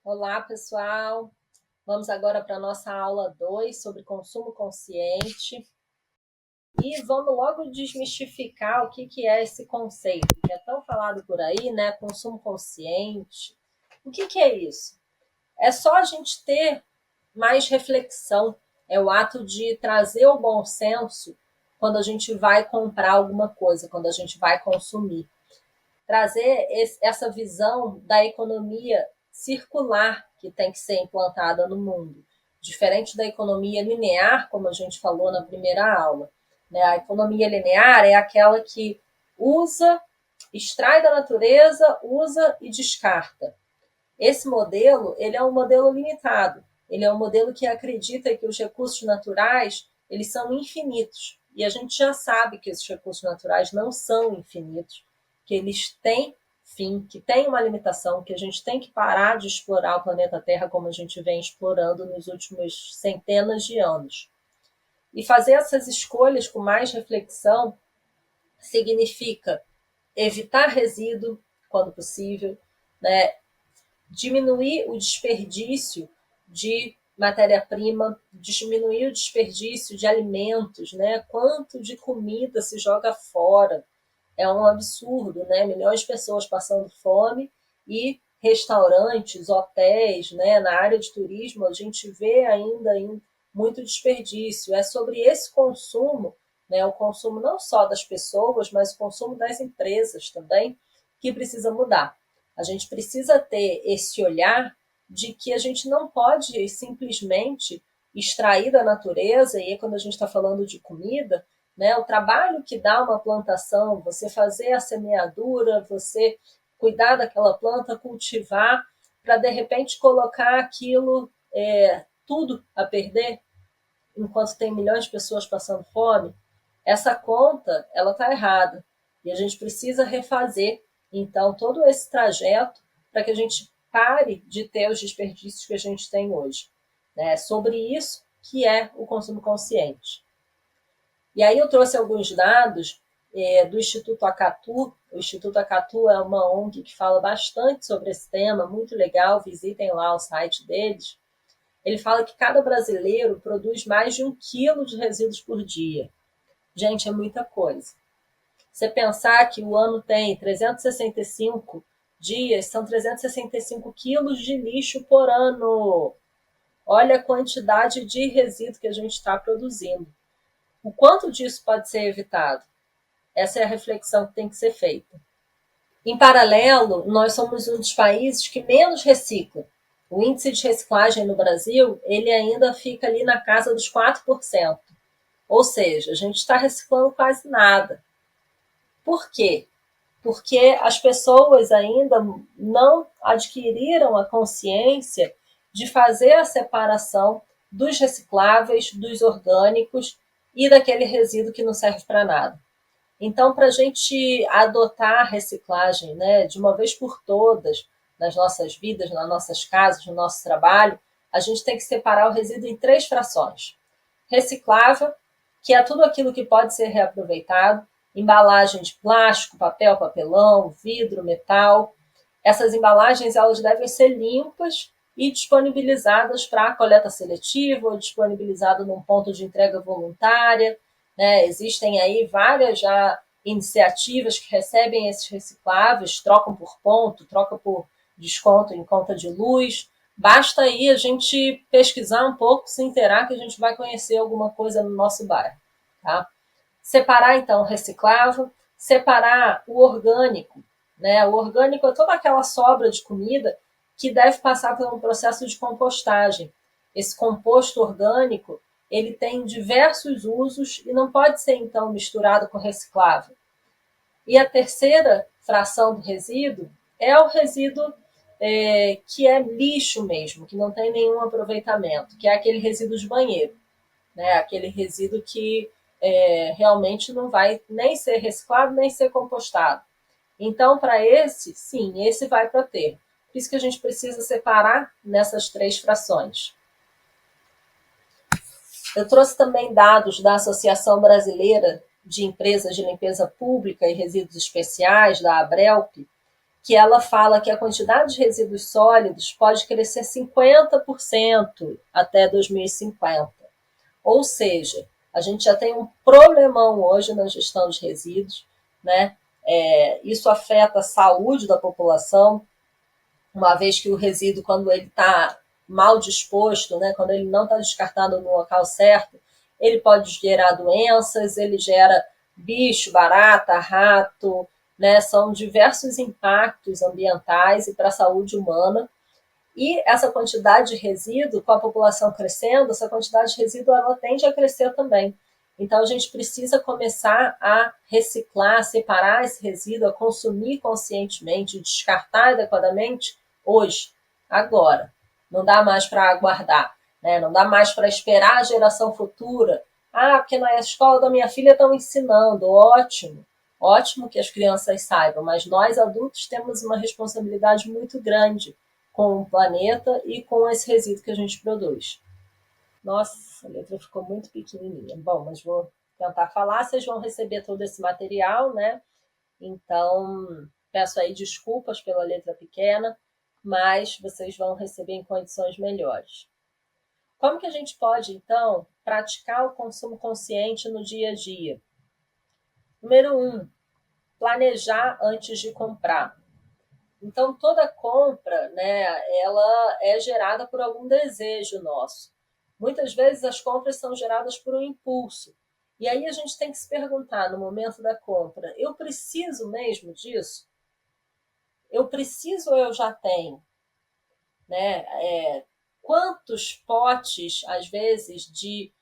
Olá, pessoal. Vamos agora para a nossa aula 2 sobre consumo consciente. E vamos logo desmistificar o que é esse conceito, que é tão falado por aí, né? Consumo consciente. O que é isso? É só a gente ter mais reflexão. É o ato de trazer o bom senso quando a gente vai comprar alguma coisa, quando a gente vai consumir. Trazer essa visão da economia circular que tem que ser implantada no mundo, diferente da economia linear, como a gente falou na primeira aula. Né? A economia linear é aquela que usa, extrai da natureza, usa e descarta. Esse modelo, ele é um modelo limitado. Ele é um modelo que acredita que os recursos naturais, eles são infinitos. E a gente já sabe que esses recursos naturais não são infinitos, que eles têm fim, que tem uma limitação, que a gente tem que parar de explorar o planeta Terra como a gente vem explorando nos últimos centenas de anos. E fazer essas escolhas com mais reflexão significa evitar resíduo quando possível, né? Diminuir o desperdício de matéria-prima, diminuir o desperdício de alimentos, né? Quanto de comida se joga fora. É um absurdo, né? Milhões de pessoas passando fome e restaurantes, hotéis, né? Na área de turismo, a gente vê ainda muito desperdício. É sobre esse consumo, né? O consumo não só das pessoas, mas o consumo das empresas também, que precisa mudar. A gente precisa ter esse olhar de que a gente não pode simplesmente extrair da natureza, e aí quando a gente está falando de comida, né, o trabalho que dá uma plantação, você fazer a semeadura, você cuidar daquela planta, cultivar, para de repente colocar aquilo tudo a perder, enquanto tem milhões de pessoas passando fome, essa conta ela está errada. E a gente precisa refazer, então, todo esse trajeto para que a gente pare de ter os desperdícios que a gente tem hoje. É sobre isso que é o consumo consciente. E aí eu trouxe alguns dados do Instituto Acatu. O Instituto Acatu é uma ONG que fala bastante sobre esse tema, muito legal, visitem lá o site deles. Ele fala que cada brasileiro produz mais de 1 quilo de resíduos por dia. Gente, é muita coisa. Você pensar que o ano tem 365 dias, são 365 quilos de lixo por ano. Olha a quantidade de resíduo que a gente está produzindo. O quanto disso pode ser evitado? Essa é a reflexão que tem que ser feita. Em paralelo, nós somos um dos países que menos recicla. O índice de reciclagem no Brasil, ele ainda fica ali na casa dos 4%. Ou seja, a gente está reciclando quase nada. Por quê? Porque as pessoas ainda não adquiriram a consciência de fazer a separação dos recicláveis, dos orgânicos e daquele resíduo que não serve para nada. Então, para a gente adotar a reciclagem, né, de uma vez por todas, nas nossas vidas, nas nossas casas, no nosso trabalho, a gente tem que separar o resíduo em 3 frações. Reciclável, que é tudo aquilo que pode ser reaproveitado, embalagem de plástico, papel, papelão, vidro, metal. Essas embalagens elas devem ser limpas e disponibilizadas para coleta seletiva ou disponibilizada num ponto de entrega voluntária. Né? Existem aí várias já iniciativas que recebem esses recicláveis, trocam por ponto, trocam por desconto em conta de luz. Basta aí a gente pesquisar um pouco, se inteirar que a gente vai conhecer alguma coisa no nosso bairro. Tá? Separar, então, o reciclável, separar o orgânico. Né? O orgânico é toda aquela sobra de comida que deve passar por um processo de compostagem. Esse composto orgânico ele tem diversos usos e não pode ser, então, misturado com reciclável. E a terceira fração do resíduo é o resíduo que é lixo mesmo, que não tem nenhum aproveitamento, que é aquele resíduo de banheiro, né? Aquele resíduo que realmente não vai nem ser reciclado, nem ser compostado. Então, para esse, sim, esse vai para o aterro. Por isso que a gente precisa separar nessas 3 frações. Eu trouxe também dados da Associação Brasileira de Empresas de Limpeza Pública e Resíduos Especiais, da ABRELP, que ela fala que a quantidade de resíduos sólidos pode crescer 50% até 2050. Ou seja, a gente já tem um problemão hoje na gestão de resíduos, né? Isso afeta a saúde da população, uma vez que o resíduo, quando ele está mal disposto, né, quando ele não está descartado no local certo, ele pode gerar doenças, ele gera bicho, barata, rato, né, são diversos impactos ambientais e para a saúde humana. E essa quantidade de resíduo, com a população crescendo, essa quantidade de resíduo ela tende a crescer também. Então a gente precisa começar a reciclar, separar esse resíduo, a consumir conscientemente, descartar adequadamente hoje, agora. Não dá mais para aguardar, né? Não dá mais para esperar a geração futura. Ah, porque na escola da minha filha estão ensinando, ótimo. Ótimo que as crianças saibam, mas nós adultos temos uma responsabilidade muito grande com o planeta e com esse resíduo que a gente produz. Nossa, a letra ficou muito pequenininha. Bom, mas vou tentar falar. Vocês vão receber todo esse material, né? Então, peço aí desculpas pela letra pequena, mas vocês vão receber em condições melhores. Como que a gente pode, então, praticar o consumo consciente no dia a dia? Número 1, planejar antes de comprar. Então, toda compra, né, ela é gerada por algum desejo nosso. Muitas vezes as compras são geradas por um impulso. E aí a gente tem que se perguntar no momento da compra: eu preciso mesmo disso? Eu preciso ou eu já tenho? Né? Quantos potes, às vezes, de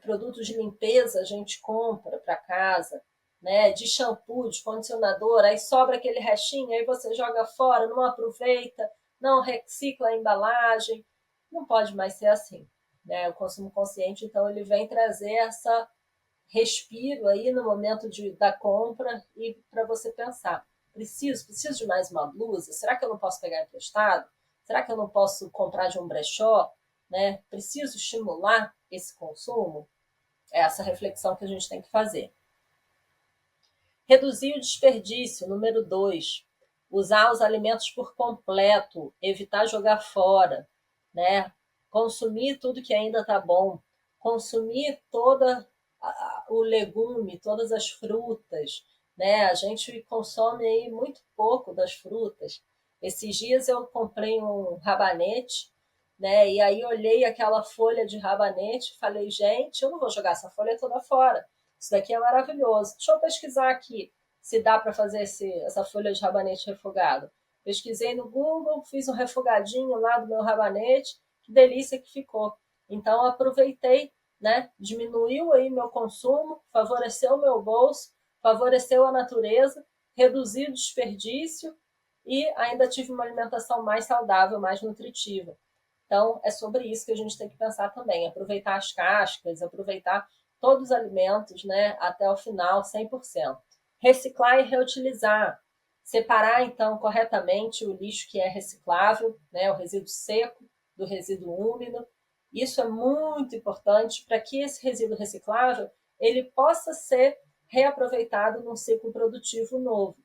produtos de limpeza a gente compra para casa, né? De shampoo, de condicionador, aí sobra aquele restinho, aí você joga fora, não aproveita, não recicla a embalagem. Não pode mais ser assim. Né? O consumo consciente, então, ele vem trazer essa respiro aí no momento da compra e para você pensar: preciso de mais uma blusa? Será que eu não posso pegar emprestado? Será que eu não posso comprar de um brechó? Né? Preciso estimular esse consumo? É essa reflexão que a gente tem que fazer. Reduzir o desperdício, número 2. Usar os alimentos por completo, evitar jogar fora, né? Consumir tudo que ainda está bom, consumir toda o legume, todas as frutas, né? A gente consome aí muito pouco das frutas. Esses dias eu comprei um rabanete, né? E aí olhei aquela folha de rabanete e falei: gente, eu não vou jogar essa folha toda fora. Isso daqui é maravilhoso. Deixa eu pesquisar aqui se dá para fazer essa folha de rabanete refogado. Pesquisei no Google, fiz um refogadinho lá do meu rabanete, que delícia que ficou. Então aproveitei, né? Diminuiu aí meu consumo, favoreceu o meu bolso, favoreceu a natureza, reduziu o desperdício e ainda tive uma alimentação mais saudável, mais nutritiva. Então, é sobre isso que a gente tem que pensar também, aproveitar as cascas, aproveitar todos os alimentos, né, até o final, 100%. Reciclar e reutilizar. Separar, então, corretamente o lixo que é reciclável, né, o resíduo seco do resíduo úmido. Isso é muito importante para que esse resíduo reciclável ele possa ser reaproveitado num ciclo produtivo novo.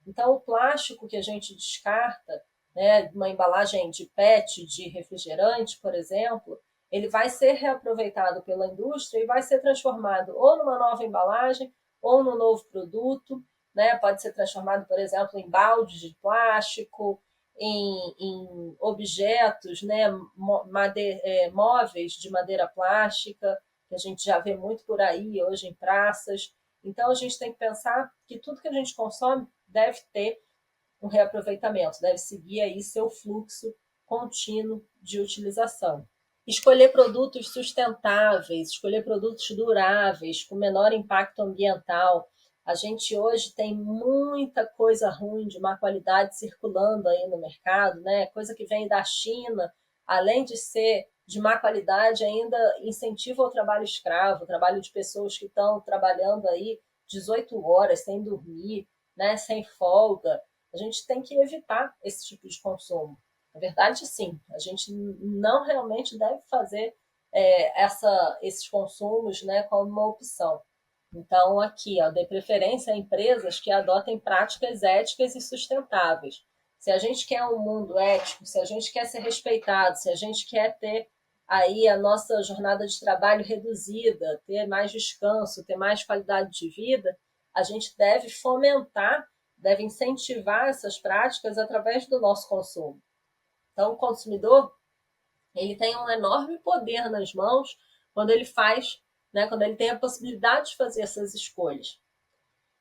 Então, o plástico que a gente descarta, né, uma embalagem de PET, de refrigerante, por exemplo, ele vai ser reaproveitado pela indústria e vai ser transformado ou numa nova embalagem ou num novo produto, né? Pode ser transformado, por exemplo, em baldes de plástico, em objetos, né? Móveis de madeira plástica, que a gente já vê muito por aí hoje em praças. Então, a gente tem que pensar que tudo que a gente consome deve ter um reaproveitamento, deve seguir aí seu fluxo contínuo de utilização. Escolher produtos sustentáveis, escolher produtos duráveis, com menor impacto ambiental. A gente hoje tem muita coisa ruim, de má qualidade, circulando aí no mercado, né? Coisa que vem da China, além de ser de má qualidade, ainda incentiva o trabalho escravo, o trabalho de pessoas que estão trabalhando aí 18 horas sem dormir, né? Sem folga. A gente tem que evitar esse tipo de consumo. Na verdade, sim, a gente não realmente deve fazer esses consumos, né, como uma opção. Então, aqui, ó, dê preferência a empresas que adotem práticas éticas e sustentáveis. Se a gente quer um mundo ético, se a gente quer ser respeitado, se a gente quer ter aí a nossa jornada de trabalho reduzida, ter mais descanso, ter mais qualidade de vida, a gente deve fomentar, deve incentivar essas práticas através do nosso consumo. Então, o consumidor, ele tem um enorme poder nas mãos quando ele faz, né, quando ele tem a possibilidade de fazer essas escolhas.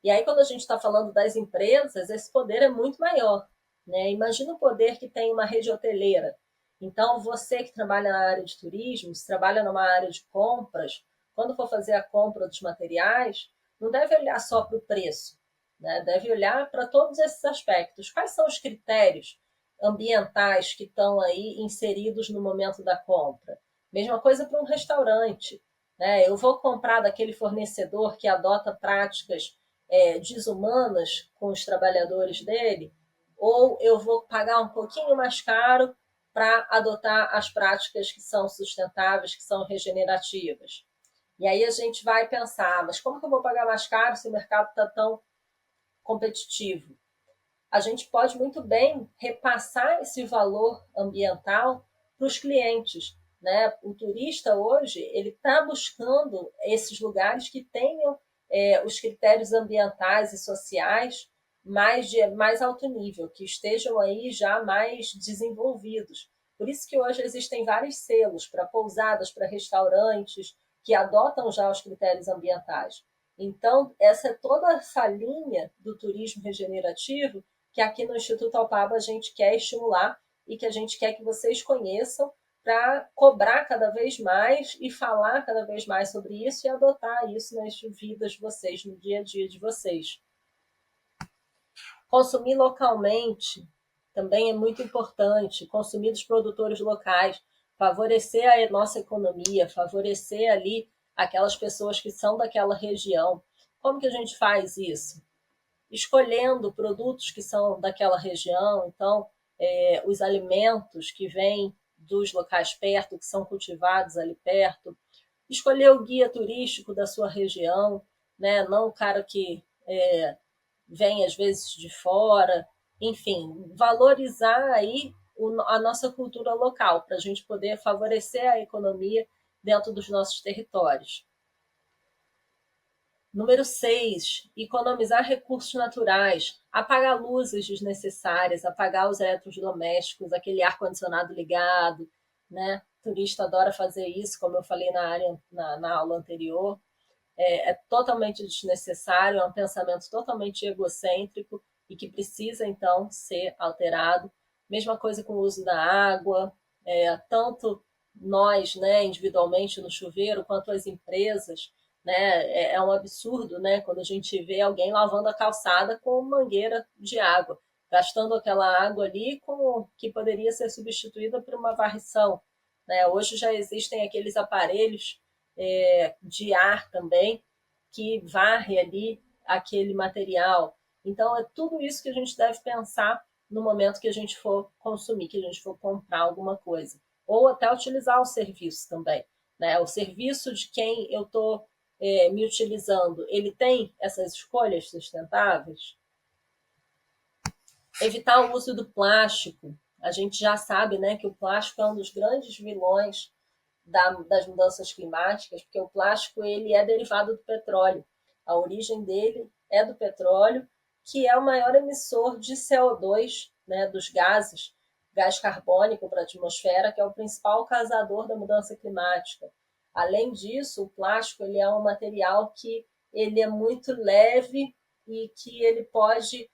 E aí, quando a gente está falando das empresas, esse poder é muito maior. Né? Imagina o poder que tem uma rede hoteleira. Então, você que trabalha na área de turismo, se trabalha numa área de compras, quando for fazer a compra dos materiais, não deve olhar só para o preço, né? Deve olhar para todos esses aspectos. Quais são os critérios ambientais que estão aí inseridos no momento da compra? Mesma coisa para um restaurante. Né? Eu vou comprar daquele fornecedor que adota práticas desumanas com os trabalhadores dele, ou eu vou pagar um pouquinho mais caro para adotar as práticas que são sustentáveis, que são regenerativas. E aí a gente vai pensar, mas como que eu vou pagar mais caro se o mercado está tão competitivo? A gente pode muito bem repassar esse valor ambiental para os clientes. Né? O turista hoje ele está buscando esses lugares que tenham os critérios ambientais e sociais mais alto nível, que estejam aí já mais desenvolvidos. Por isso que hoje existem vários selos para pousadas, para restaurantes, que adotam já os critérios ambientais. Então, essa é toda essa linha do turismo regenerativo que aqui no Instituto Alpaba a gente quer estimular e que a gente quer que vocês conheçam para cobrar cada vez mais e falar cada vez mais sobre isso e adotar isso nas vidas de vocês, no dia a dia de vocês. Consumir localmente também é muito importante, consumir dos produtores locais, favorecer a nossa economia, favorecer ali aquelas pessoas que são daquela região. Como que a gente faz isso? Escolhendo produtos que são daquela região, então os alimentos que vêm dos locais perto, que são cultivados ali perto, escolher o guia turístico da sua região, né? Não o cara que vem às vezes de fora, enfim, valorizar aí a nossa cultura local para a gente poder favorecer a economia dentro dos nossos territórios. Número 6, economizar recursos naturais, apagar luzes desnecessárias, apagar os eletrodomésticos, aquele ar-condicionado ligado, né? O turista adora fazer isso, como eu falei na aula anterior. É totalmente desnecessário, é um pensamento totalmente egocêntrico e que precisa, então, ser alterado. Mesma coisa com o uso da água, tanto nós, né, individualmente no chuveiro, quanto as empresas, né, é um absurdo, né, quando a gente vê alguém lavando a calçada com mangueira de água, gastando aquela água ali que poderia ser substituída por uma varrição. Né? Hoje já existem aqueles aparelhos de ar também que varre ali aquele material. Então, é tudo isso que a gente deve pensar no momento que a gente for consumir, que a gente for comprar alguma coisa. Ou até utilizar o serviço também. Né? O serviço de quem eu estou me utilizando, ele tem essas escolhas sustentáveis? Evitar o uso do plástico. A gente já sabe, né, que o plástico é um dos grandes vilões das mudanças climáticas, porque o plástico ele é derivado do petróleo. A origem dele é do petróleo, que é o maior emissor de CO2, né, dos gases, gás carbônico para a atmosfera, que é o principal causador da mudança climática. Além disso, o plástico ele é um material que ele é muito leve e que ele pode,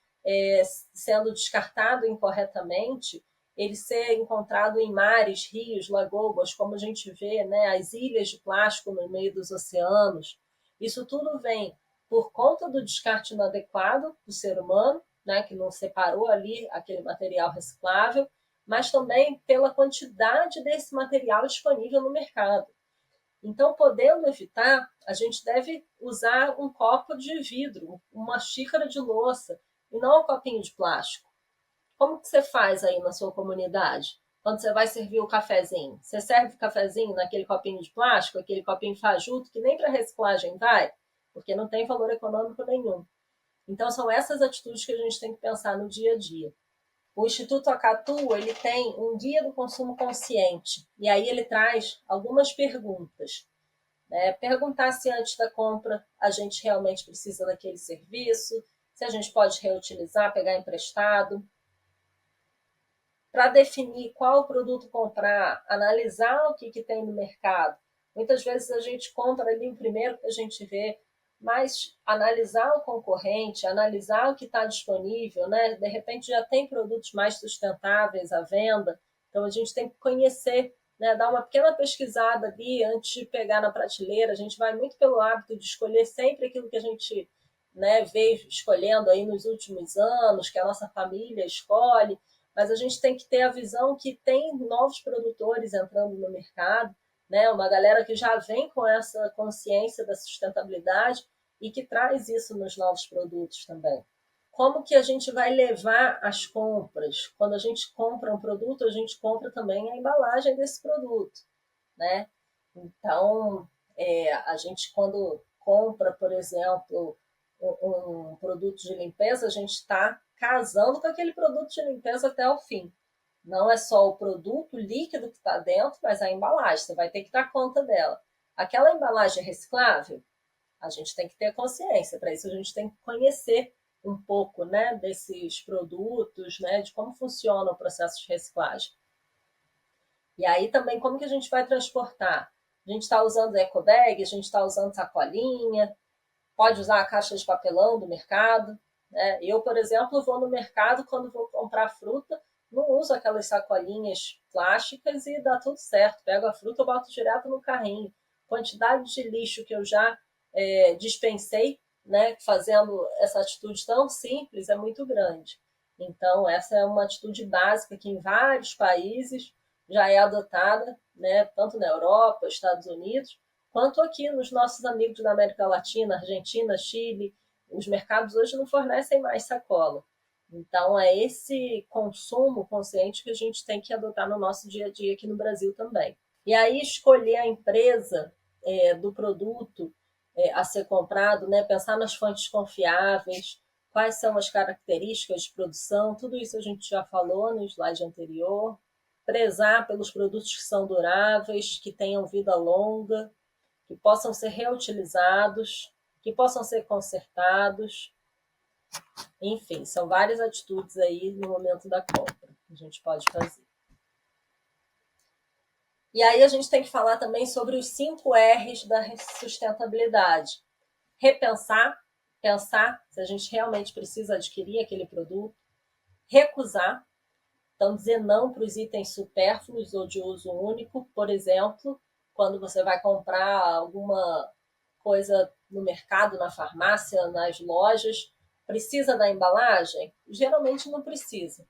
sendo descartado incorretamente, ele ser encontrado em mares, rios, lagoas, como a gente vê, né, as ilhas de plástico no meio dos oceanos. Isso tudo vem por conta do descarte inadequado do ser humano, né, que não separou ali aquele material reciclável, mas também pela quantidade desse material disponível no mercado. Então, podendo evitar, a gente deve usar um copo de vidro, uma xícara de louça, e não um copinho de plástico. Como que você faz aí na sua comunidade? Quando você vai servir o cafezinho, você serve o cafezinho naquele copinho de plástico, aquele copinho fajuto que nem para reciclagem vai? porque não tem valor econômico nenhum. Então, são essas atitudes que a gente tem que pensar no dia a dia. O Instituto Acatu, ele tem um guia do consumo consciente, e aí ele traz algumas perguntas. Perguntar se antes da compra a gente realmente precisa daquele serviço, se a gente pode reutilizar, pegar emprestado. Para definir qual produto comprar, analisar o que tem no mercado. Muitas vezes a gente compra ali o primeiro que a gente vê, mas analisar o concorrente, analisar o que está disponível, né? De repente já tem produtos mais sustentáveis à venda, então a gente tem que conhecer, né? Dar uma pequena pesquisada ali antes de pegar na prateleira. A gente vai muito pelo hábito de escolher sempre aquilo que a gente, né, veio escolhendo aí nos últimos anos, que a nossa família escolhe, mas a gente tem que ter a visão que tem novos produtores entrando no mercado, né? Uma galera que já vem com essa consciência da sustentabilidade e que traz isso nos novos produtos também. Como que a gente vai levar as compras? Quando a gente compra um produto, a gente compra também a embalagem desse produto, né? Então, a gente quando compra, por exemplo, um produto de limpeza, a gente está casando com aquele produto de limpeza até o fim. Não é só o produto líquido que está dentro, mas a embalagem, você vai ter que dar conta dela. Aquela embalagem é reciclável? A gente tem que ter consciência, para isso a gente tem que conhecer um pouco, né, desses produtos, né, de como funciona o processo de reciclagem. E aí também como que a gente vai transportar? A gente está usando eco bag, a gente está usando sacolinha, pode usar a caixa de papelão do mercado, né? Eu, por exemplo, vou no mercado quando vou comprar fruta, não uso aquelas sacolinhas plásticas e dá tudo certo. Pego a fruta, eu boto direto no carrinho. Quantidade de lixo que eu já dispensei, né, fazendo essa atitude tão simples, é muito grande. Então, essa é uma atitude básica que em vários países já é adotada, né, tanto na Europa, Estados Unidos, quanto aqui nos nossos amigos da América Latina, Argentina, Chile. Os mercados hoje não fornecem mais sacola. Então, é esse consumo consciente que a gente tem que adotar no nosso dia a dia aqui no Brasil também. E aí, escolher a empresa do produto a ser comprado, né? Pensar nas fontes confiáveis, quais são as características de produção, tudo isso a gente já falou no slide anterior. Prezar pelos produtos que são duráveis, que tenham vida longa, que possam ser reutilizados, que possam ser consertados. Enfim, são várias atitudes aí no momento da compra que a gente pode fazer. E aí a gente tem que falar também sobre os 5 R's da sustentabilidade. Repensar, pensar se a gente realmente precisa adquirir aquele produto. Recusar, então dizer não para os itens supérfluos ou de uso único. Por exemplo, quando você vai comprar alguma coisa no mercado, na farmácia, nas lojas, precisa da embalagem? Geralmente não precisa.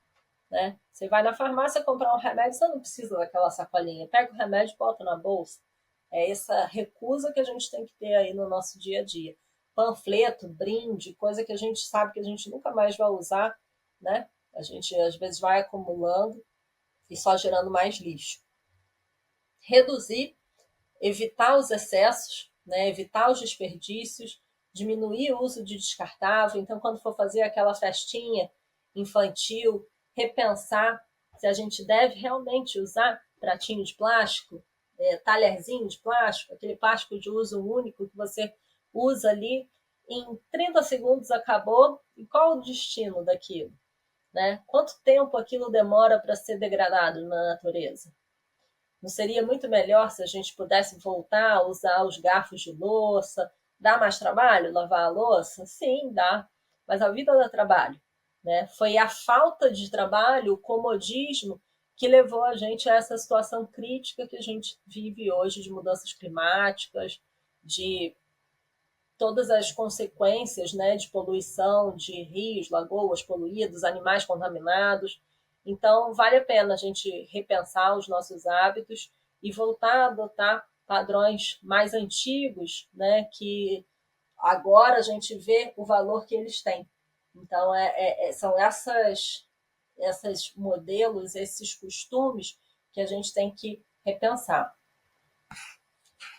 Né? Você vai na farmácia comprar um remédio, você não precisa daquela sacolinha. Pega o remédio e bota na bolsa. É essa recusa que a gente tem que ter aí no nosso dia a dia. Panfleto, brinde, coisa que a gente sabe que a gente nunca mais vai usar, né? A gente às vezes vai acumulando e só gerando mais lixo. Reduzir, evitar os excessos, né? Evitar os desperdícios, diminuir o uso de descartável. Então, quando for fazer aquela festinha infantil, repensar se a gente deve realmente usar pratinho de plástico, talherzinho de plástico, aquele plástico de uso único que você usa ali, em 30 segundos acabou, e qual o destino daquilo? Né? Quanto tempo aquilo demora para ser degradado na natureza? Não seria muito melhor se a gente pudesse voltar a usar os garfos de louça? Dá mais trabalho lavar a louça? Sim, dá. Mas a vida dá trabalho. Né? Foi a falta de trabalho, o comodismo, que levou a gente a essa situação crítica que a gente vive hoje de mudanças climáticas, de todas as consequências, né, de poluição de rios, lagoas poluídos, animais contaminados. Então, vale a pena a gente repensar os nossos hábitos e voltar a adotar padrões mais antigos, né, que agora a gente vê o valor que eles têm. Então, são esses modelos, esses costumes que a gente tem que repensar.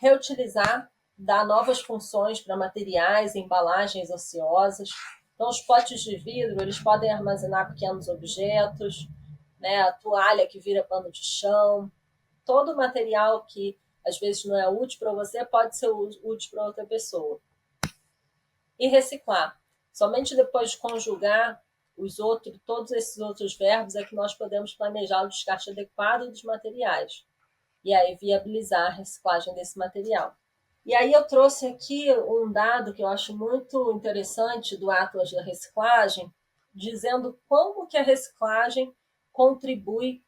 Reutilizar, dá novas funções para materiais e embalagens ociosas. Então, os potes de vidro, eles podem armazenar pequenos objetos, né? A toalha que vira pano de chão, todo material que às vezes não é útil para você pode ser útil para outra pessoa. E reciclar. Somente depois de conjugar todos esses outros verbos é que nós podemos planejar o descarte adequado dos materiais e aí viabilizar a reciclagem desse material. E aí eu trouxe aqui um dado que eu acho muito interessante do Atlas da Reciclagem, dizendo como que a reciclagem contribui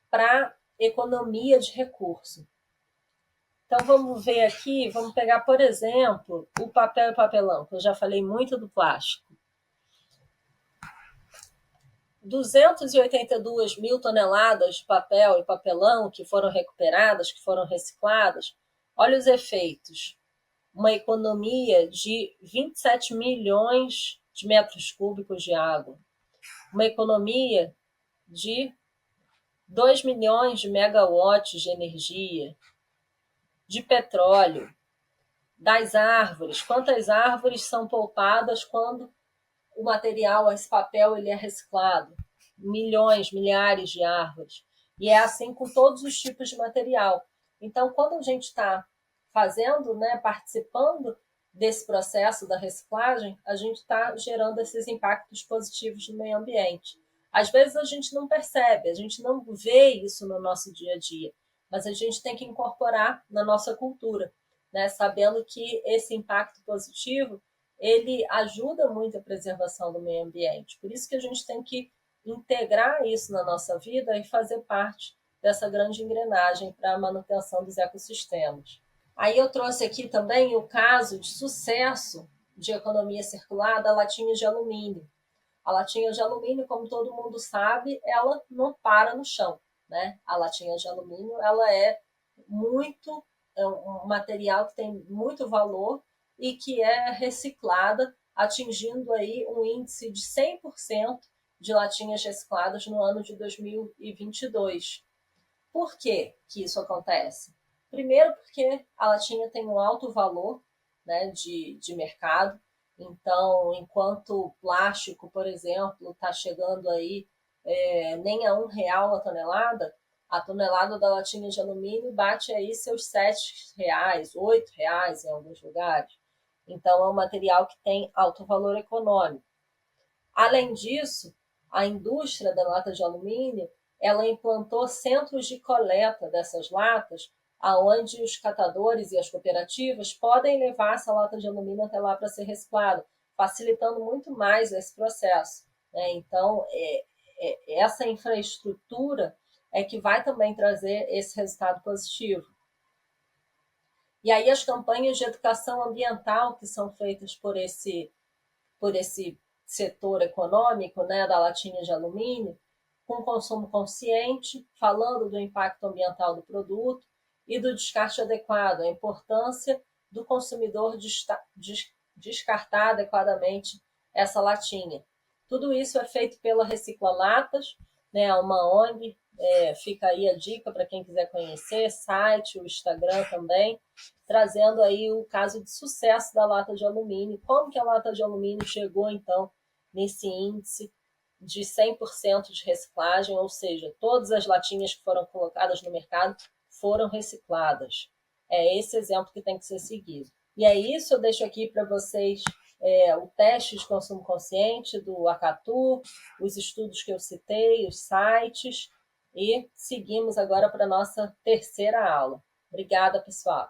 para a economia de recurso. Então vamos ver aqui, vamos pegar, por exemplo, o papel e papelão, que eu já falei muito do plástico. 282 mil toneladas de papel e papelão que foram recuperadas, que foram recicladas. Olha os efeitos. Uma economia de 27 milhões de metros cúbicos de água. Uma economia de 2 milhões de megawatts de energia, de petróleo, das árvores. Quantas árvores são poupadas quando o material, esse papel, ele é reciclado? Milhões, milhares de árvores. E é assim com todos os tipos de material. Então, quando a gente está fazendo, né, participando desse processo da reciclagem, a gente está gerando esses impactos positivos no meio ambiente. Às vezes a gente não percebe, a gente não vê isso no nosso dia a dia, mas a gente tem que incorporar na nossa cultura, né, sabendo que esse impacto positivo ele ajuda muito a preservação do meio ambiente. Por isso que a gente tem que integrar isso na nossa vida e fazer parte dessa grande engrenagem para a manutenção dos ecossistemas. Aí eu trouxe aqui também o caso de sucesso de economia circular da latinha de alumínio. A latinha de alumínio, como todo mundo sabe, ela não para no chão, né? A latinha de alumínio, ela é um material que tem muito valor e que é reciclada, atingindo aí um índice de 100% de latinhas recicladas no ano de 2022. Por que isso acontece? Primeiro porque a latinha tem um alto valor, né, de mercado. Então, enquanto o plástico, por exemplo, está chegando aí nem a R$ 1 a tonelada da latinha de alumínio bate aí seus R$ 7, R$ 8 em alguns lugares. Então, é um material que tem alto valor econômico. Além disso, a indústria da lata de alumínio ela implantou centros de coleta dessas latas, aonde os catadores e as cooperativas podem levar essa lata de alumínio até lá para ser reciclada, facilitando muito mais esse processo, né? Então, essa infraestrutura é que vai também trazer esse resultado positivo. E aí as campanhas de educação ambiental que são feitas por esse setor econômico, né, da latinha de alumínio, com consumo consciente, falando do impacto ambiental do produto e do descarte adequado, a importância do consumidor descartar adequadamente essa latinha. Tudo isso é feito pela Recicla Latas, né, uma ONG, fica aí a dica para quem quiser conhecer, site, o Instagram também, trazendo aí o caso de sucesso da lata de alumínio, como que a lata de alumínio chegou, então, nesse índice de 100% de reciclagem, ou seja, todas as latinhas que foram colocadas no mercado foram recicladas. É esse exemplo que tem que ser seguido. E é isso, eu deixo aqui para vocês o teste de consumo consciente do Acatu, os estudos que eu citei, os sites, e seguimos agora para a nossa terceira aula. Obrigada, pessoal!